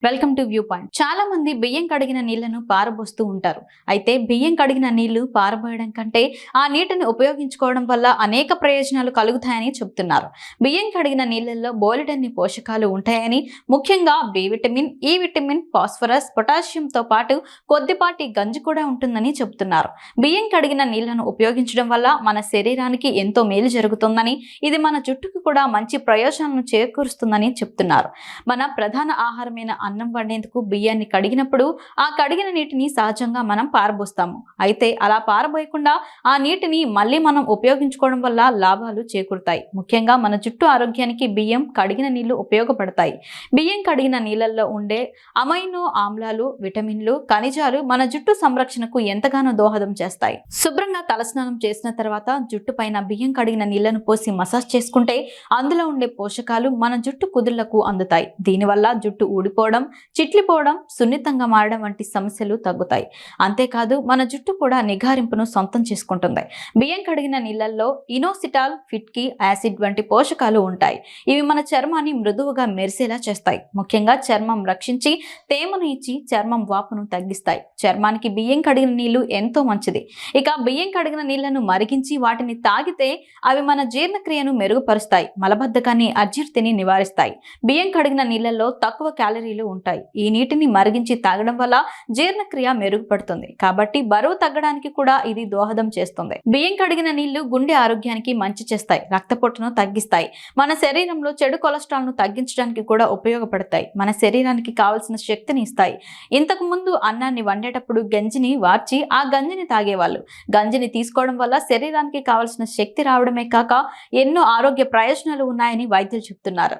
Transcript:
Welcome to view point. చాలా మంది బియ్యం కడిగిన నీళ్లను పారబోస్తూ ఉంటారు. అయితే బియ్యం కడిగిన నీళ్లు పారబోయడం కంటే ఆ నీటిని ఉపయోగించుకోవడం వల్ల అనేక ప్రయోజనాలు కలుగుతాయని చెబుతున్నారు. బియ్యం కడిగిన నీళ్లలో బోలెడన్ని పోషకాలు ఉంటాయని, ముఖ్యంగా బి విటమిన్, ఈ విటమిన్, ఫాస్ఫరస్, పొటాషియంతో పాటు కొద్దిపాటి గంజి కూడా ఉంటుందని చెబుతున్నారు. బియ్యం కడిగిన నీళ్లను ఉపయోగించడం వల్ల మన శరీరానికి ఎంతో మేలు జరుగుతుందని, ఇది మన జుట్టుకు కూడా మంచి ప్రయోజనాలను చేకూరుస్తుందని చెప్తున్నారు. మన ప్రధాన ఆహారమైన అన్నం వండేందుకు బియ్యాన్ని కడిగినప్పుడు ఆ కడిగిన నీటిని సహజంగా మనం పారబోస్తాము. అయితే అలా పారబోయకుండా ఆ నీటిని మళ్ళీ మనం ఉపయోగించుకోవడం వల్ల లాభాలు చేకూరుతాయి. ముఖ్యంగా మన జుట్టు ఆరోగ్యానికి బియ్యం కడిగిన నీళ్లు ఉపయోగపడతాయి. బియ్యం కడిగిన నీళ్లలో ఉండే అమైనో ఆమ్లాలు, విటమిన్లు, ఖనిజాలు మన జుట్టు సంరక్షణకు ఎంతగానో దోహదం చేస్తాయి. శుభ్రంగా తలస్నానం చేసిన తర్వాత జుట్టు పైన బియ్యం కడిగిన నీళ్లను పోసి మసాజ్ చేసుకుంటే అందులో ఉండే పోషకాలు మన జుట్టు కుదుళ్లకు అందుతాయి. దీనివల్ల జుట్టు ఊడిపోవడం, చిట్లిపోవడం, సున్నితంగా మారడం వంటి సమస్యలు తగ్గుతాయి. అంతేకాదు మన జుట్టు కూడా నిగారింపును సొంతం చేసుకుంటుంది. బియ్యం కడిగిన నీళ్లలో ఇనోసిటాల్, ఫిట్కి యాసిడ్ వంటి పోషకాలు ఉంటాయి. ఇవి మన చర్మాన్ని మృదువుగా మెరిసేలా చేస్తాయి. ముఖ్యంగా చర్మం రక్షించి తేమను ఇచ్చి చర్మం వాపును తగ్గిస్తాయి. చర్మానికి బియ్యం కడిగిన నీళ్లు ఎంతో మంచిది. ఇక బియ్యం కడిగిన నీళ్లను మరిగించి వాటిని తాగితే అవి మన జీర్ణక్రియను మెరుగుపరుస్తాయి, మలబద్ధకాన్ని, అజీర్తిని నివారిస్తాయి. బియ్యం కడిగిన నీళ్లలో తక్కువ క్యాలరీలు ఉంటాయి. ఈ నీటిని మరిగించి తాగడం వల్ల జీర్ణక్రియ మెరుగుపడుతుంది. కాబట్టి బరువు తగ్గడానికి కూడా ఇది దోహదం చేస్తుంది. బియ్యం కడిగిన నీళ్లు గుండె ఆరోగ్యానికి మంచి చేస్తాయి, రక్తపోటును తగ్గిస్తాయి, మన శరీరంలో చెడు కొలెస్ట్రాల్ ను తగ్గించడానికి కూడా ఉపయోగపడతాయి, మన శరీరానికి కావలసిన శక్తిని ఇస్తాయి. ఇంతకు ముందు అన్నాన్ని వండేటప్పుడు గంజిని వార్చి ఆ గంజిని తాగేవాళ్ళు. గంజిని తీసుకోవడం వల్ల శరీరానికి కావలసిన శక్తి రావడమే కాక ఎన్నో ఆరోగ్య ప్రయోజనాలు ఉన్నాయని వైద్యులు చెప్తున్నారు.